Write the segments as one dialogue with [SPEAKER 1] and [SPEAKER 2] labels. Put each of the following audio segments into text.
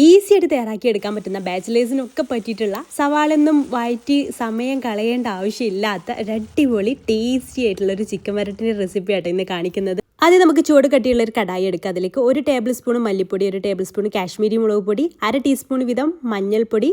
[SPEAKER 1] Easy ആയിട്ട് തയ്യാറാക്കി എടുക്കാൻ പറ്റുന്ന ബാച്ചിലേഴ്സിനൊക്കെ പറ്റിയിട്ടുള്ള സവാളൊന്നും വഴറ്റി സമയം കളയേണ്ട ആവശ്യമില്ലാത്ത ഒരു അടിപൊളി ടേസ്റ്റി ആയിട്ടുള്ളൊരു ചിക്കൻ വരട്ടിൻ്റെ റെസിപ്പി ആയിട്ട് ഇന്ന് കാണിക്കുന്നത്. ആദ്യം നമുക്ക് ചൂട് കട്ടിയുള്ളൊരു കടായി എടുക്കുക. അതിലേക്ക് 1 ടേബിൾ സ്പൂൺ മല്ലിപ്പൊടി, 1 ടേബിൾ സ്പൂൺ കാശ്മീരി മുളക് പൊടി, 1/2 ടീസ്പൂൺ വീതം മഞ്ഞൾപ്പൊടി,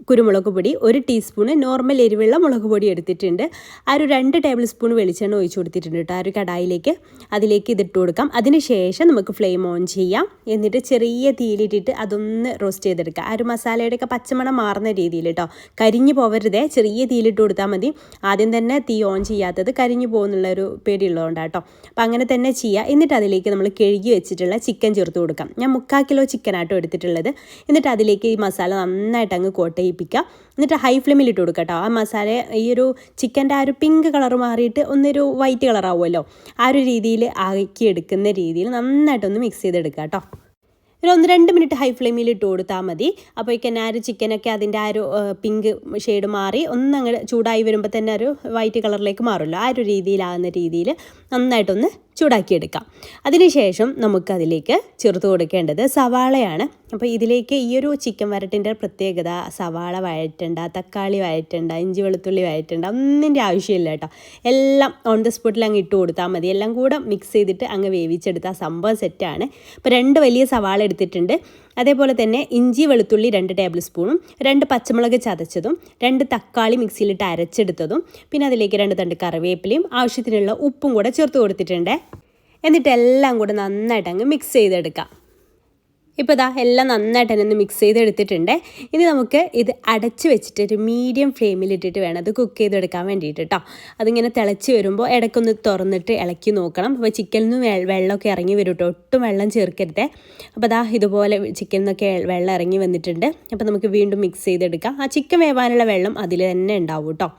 [SPEAKER 1] കുരുമുളക് പൊടി, 1 ടീസ്പൂണ് നോർമൽ എരിവുള്ള മുളക് പൊടി എടുത്തിട്ടുണ്ട്. ആ ഒരു 2 ടേബിൾ സ്പൂൺ വെളിച്ചെണ്ണ ഒഴിച്ച് കൊടുത്തിട്ടുണ്ട് കേട്ടോ. ആ ഒരു കടായിലേക്ക് അതിലേക്ക് ഇതിട്ട് കൊടുക്കാം. അതിനുശേഷം നമുക്ക് ഫ്ലെയിം ഓൺ ചെയ്യാം. എന്നിട്ട് ചെറിയ തീയിലിട്ടിട്ട് അതൊന്ന് റോസ്റ്റ് ചെയ്തെടുക്കുക. ആ ഒരു മസാലയുടെയൊക്കെ പച്ചമണം മാറുന്ന രീതിയിൽ കേട്ടോ. കരിഞ്ഞു പോവരുതേ, ചെറിയ തീയിലിട്ട് കൊടുത്താൽ മതി. ആദ്യം തന്നെ തീ ഓൺ ചെയ്യാത്തത് കരിഞ്ഞു പോകുന്നുള്ളൊരു പേടിയുള്ളതുകൊണ്ടാണ് കേട്ടോ. അപ്പോൾ അങ്ങനെ തന്നെ ചെയ്യുക. എന്നിട്ട് അതിലേക്ക് നമ്മൾ കഴുകി വെച്ചിട്ടുള്ള ചിക്കൻ ചേർത്ത് കൊടുക്കാം. ഞാൻ 3/4 കിലോ ചിക്കനാട്ടോ എടുത്തിട്ടുള്ളത്. എന്നിട്ട് അതിലേക്ക് ഈ മസാല നന്നായിട്ട് അങ്ങ് കോട്ട എന്നിട്ട് ഹൈ ഫ്ലെയിമിൽ ഇട്ട് കൊടുക്കുക കേട്ടോ. ആ മസാല ഈ ഒരു ചിക്കൻ്റെ ആ ഒരു പിങ്ക് കളർ മാറിയിട്ട് ഒന്നൊരു വൈറ്റ് കളർ ആവുമല്ലോ, ആ ഒരു രീതിയിൽ ആക്കിയെടുക്കുന്ന രീതിയിൽ നന്നായിട്ടൊന്ന് മിക്സ് ചെയ്തെടുക്കുക കേട്ടോ. ഒരു 1-2 മിനിറ്റ് ഹൈ ഫ്ലെയിമിൽ ഇട്ട് കൊടുത്താൽ മതി. അപ്പോഴേക്കും ആ ഒരു ചിക്കനൊക്കെ അതിൻ്റെ ആ ഒരു പിങ്ക് ഷെയ്ഡ് മാറി ഒന്നങ്ങ് ചൂടായി വരുമ്പോൾ തന്നെ ഒരു വൈറ്റ് കളറിലേക്ക് മാറുമല്ലോ, ആ ഒരു രീതിയിലാകുന്ന രീതിയിൽ നന്നായിട്ടൊന്ന് ചൂടാക്കിയെടുക്കാം. അതിനുശേഷം നമുക്കതിലേക്ക് ചേർത്ത് കൊടുക്കേണ്ടത് സവാളയാണ്. അപ്പോൾ ഇതിലേക്ക് ഈ ഒരു ചിക്കൻ വരട്ടിൻ്റെ പ്രത്യേകത സവാള വഴറ്റണ്ട, തക്കാളി വഴറ്റണ്ട, ഇഞ്ചി വെളുത്തുള്ളി വഴറ്റണ്ട, ഒന്നിൻ്റെ ആവശ്യമില്ല കേട്ടോ. എല്ലാം ഓൺ ദ സ്പോട്ടിൽ അങ്ങ് ഇട്ട് കൊടുത്താൽ മതി. എല്ലാം കൂടെ മിക്സ് ചെയ്തിട്ട് അങ്ങ് വേവിച്ചെടുത്താൽ സംഭവം സെറ്റാണ്. അപ്പോൾ 2 വലിയ സവാള എടുത്തിട്ടുണ്ട്. അതേപോലെ തന്നെ ഇഞ്ചി വെളുത്തുള്ളി 2 ടേബിൾ സ്പൂണും, 2 പച്ചമുളക് ചതച്ചതും, 2 തക്കാളി മിക്സിയിലിട്ട് അരച്ചെടുത്തതും, പിന്നെ അതിലേക്ക് 2 തണ്ട് കറിവേപ്പിലയും ആവശ്യത്തിനുള്ള ഉപ്പും കൂടെ ചേർത്ത് കൊടുത്തിട്ടുണ്ട്. എന്നിട്ട് എല്ലാം കൂടെ നന്നായിട്ട് അങ്ങ് മിക്സ് ചെയ്തെടുക്കാം. ഇപ്പോൾ ഇതാ എല്ലാം നന്നായിട്ട് തന്നെ ഒന്ന് മിക്സ് ചെയ്തെടുത്തിട്ടുണ്ട്. ഇനി നമുക്ക് ഇത് അടച്ച് വെച്ചിട്ട് ഒരു മീഡിയം ഫ്ലെയിമിലിട്ടിട്ട് വേണം അത് കുക്ക് ചെയ്തെടുക്കാൻ വേണ്ടിയിട്ട് കേട്ടോ. അതിങ്ങനെ തിളച്ച് വരുമ്പോൾ ഇടയ്ക്കൊന്ന് തുറന്നിട്ട് ഇളക്കി നോക്കണം. അപ്പോൾ ചിക്കനിൽ നിന്ന് വെള്ളമൊക്കെ ഇറങ്ങി വരും കേട്ടോ, ഒട്ടും വെള്ളം ചേർക്കരുത്. അപ്പോൾ അതാ ഇതുപോലെ ചിക്കനിൽ നിന്നൊക്കെ വെള്ളം ഇറങ്ങി വന്നിട്ടുണ്ട്. അപ്പോൾ നമുക്ക് വീണ്ടും മിക്സ് ചെയ്തെടുക്കാം. ആ ചിക്കൻ വേവാനുള്ള വെള്ളം അതിൽ തന്നെ ഉണ്ടാവും കേട്ടോ.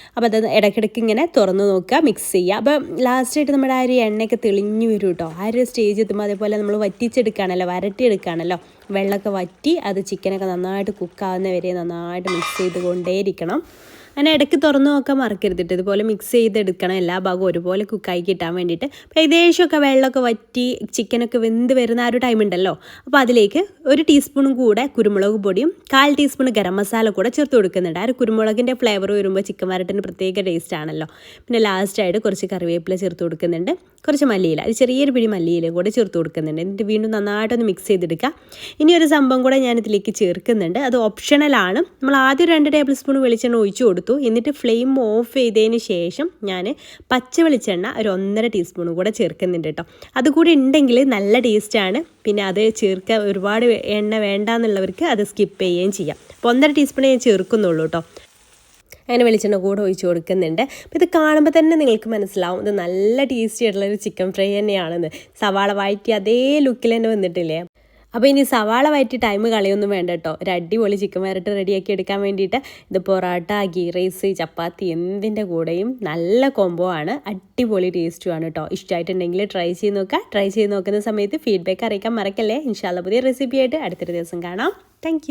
[SPEAKER 1] അപ്പോൾ അത് ഇടയ്ക്കിടയ്ക്ക് ഇങ്ങനെ തുറന്ന് നോക്കുക, മിക്സ് ചെയ്യുക. അപ്പോൾ ലാസ്റ്റായിട്ട് നമ്മുടെ ആ ഒരു എണ്ണയൊക്കെ തെളിഞ്ഞു വരും കേട്ടോ. ആ ഒരു സ്റ്റേജ് എത്തുമ്പോൾ അതേപോലെ നമ്മൾ വറ്റിച്ചെടുക്കുകയാണല്ലോ, വരട്ടിയെടുക്കുകയാണല്ലോ. വെള്ളമൊക്കെ വറ്റി അത് ചിക്കനൊക്കെ നന്നായിട്ട് കുക്കാവുന്ന വരെ നന്നായിട്ട് മിക്സ് ചെയ്ത് കൊണ്ടേയിരിക്കണം. അങ്ങനെ ഇടയ്ക്ക് തുറന്ന് നോക്കാൻ മറക്കരുതിട്ട്. ഇതുപോലെ മിക്സ് ചെയ്തെടുക്കണം, എല്ലാ ഭാഗവും ഒരുപോലെ കുക്കായി കിട്ടാൻ വേണ്ടിയിട്ട്. അപ്പോൾ ഏകദേശമൊക്കെ വെള്ളമൊക്കെ വറ്റി ചിക്കനൊക്കെ വെന്ത് വരുന്ന ആ ഒരു ടൈം ഉണ്ടല്ലോ, അപ്പോൾ അതിലേക്ക് 1 ടീസ്പൂണും കൂടെ കുരുമുളക് പൊടിയും 1/4 ടീസ്പൂൺ ഗരം മസാല കൂടെ ചേർത്ത് കൊടുക്കുന്നുണ്ട്. ആ ഒരു കുരുമുളകിൻ്റെ ഫ്ലേവർ വരുമ്പോൾ ചിക്കൻ വരട്ടിന് പ്രത്യേക ടേസ്റ്റ് ആണല്ലോ. പിന്നെ ലാസ്റ്റായിട്ട് കുറച്ച് കറിവേപ്പില ചേർത്ത് കൊടുക്കുന്നുണ്ട്, കുറച്ച് മല്ലിയില, അത് ചെറിയൊരു പിടി മല്ലിയില കൂടെ ചേർത്ത് കൊടുക്കുന്നുണ്ട്. എന്നിട്ട് വീണ്ടും നന്നായിട്ടൊന്ന് മിക്സ് ചെയ്തെടുക്കുക. ഇനി ഒരു സംഭവം കൂടെ ഞാനിതിലേക്ക് ചേർക്കുന്നുണ്ട്, അത് ഓപ്ഷണലാണ്. നമ്മൾ ആദ്യം 2 ടേബിൾ സ്പൂൺ വെളിച്ചെണ്ണ ഒഴിച്ചു കൊടുത്തു. എന്നിട്ട് ഫ്ലെയിം ഓഫ് ചെയ്തതിന് ശേഷം ഞാൻ പച്ച വെളിച്ചെണ്ണ ഒരു 1.5 ടീസ്പൂൺ കൂടെ ചേർക്കുന്നുണ്ട് കേട്ടോ. അതുകൂടി ഉണ്ടെങ്കിൽ നല്ല ടേസ്റ്റാണ്. പിന്നെ അത് ചേർക്കാൻ ഒരുപാട് എണ്ണ വേണ്ടാന്നുള്ളവർക്ക് അത് സ്കിപ്പ് ചെയ്യുകയും ചെയ്യാം. അപ്പോൾ 1.5 ടീസ്പൂണേ ഞാൻ ചേർക്കുന്നുള്ളൂ കേട്ടോ. അങ്ങനെ വെളിച്ചെണ്ണ കൂടെ ഒഴിച്ച് കൊടുക്കുന്നുണ്ട്. അപ്പോൾ ഇത് കാണുമ്പോൾ തന്നെ നിങ്ങൾക്ക് മനസ്സിലാവും ഇത് നല്ല ടേസ്റ്റി ആയിട്ടുള്ളൊരു ചിക്കൻ ഫ്രൈ തന്നെയാണെന്ന്. സവാള വഴറ്റി അതേ ലുക്കിൽ തന്നെ വന്നിട്ടില്ലേ. അപ്പോൾ ഇനി സവാള വഴറ്റി ടൈം കളയൊന്നും വേണ്ട കേട്ടോ. ഒരു അടിപൊളി ചിക്കൻ വരട്ട് റെഡിയാക്കി എടുക്കാൻ വേണ്ടിയിട്ട് ഇത് പൊറോട്ട, ഗീ റൈസ്, ചപ്പാത്തി എന്തിൻ്റെ കൂടെയും നല്ല കോംബോ ആണ്. അടിപൊളി ടേസ്റ്റുമാണ് കേട്ടോ. ഇഷ്ടമായിട്ടുണ്ടെങ്കിൽ ട്രൈ ചെയ്ത് നോക്കുക. ട്രൈ ചെയ്ത് നോക്കുന്ന സമയത്ത് ഫീഡ്ബാക്ക് അറിയിക്കാൻ മറക്കല്ലേ. ഇൻഷാല്ലാ പുതിയ റെസിപ്പി ആയിട്ട് അടുത്തൊരു ദിവസം കാണാം. താങ്ക്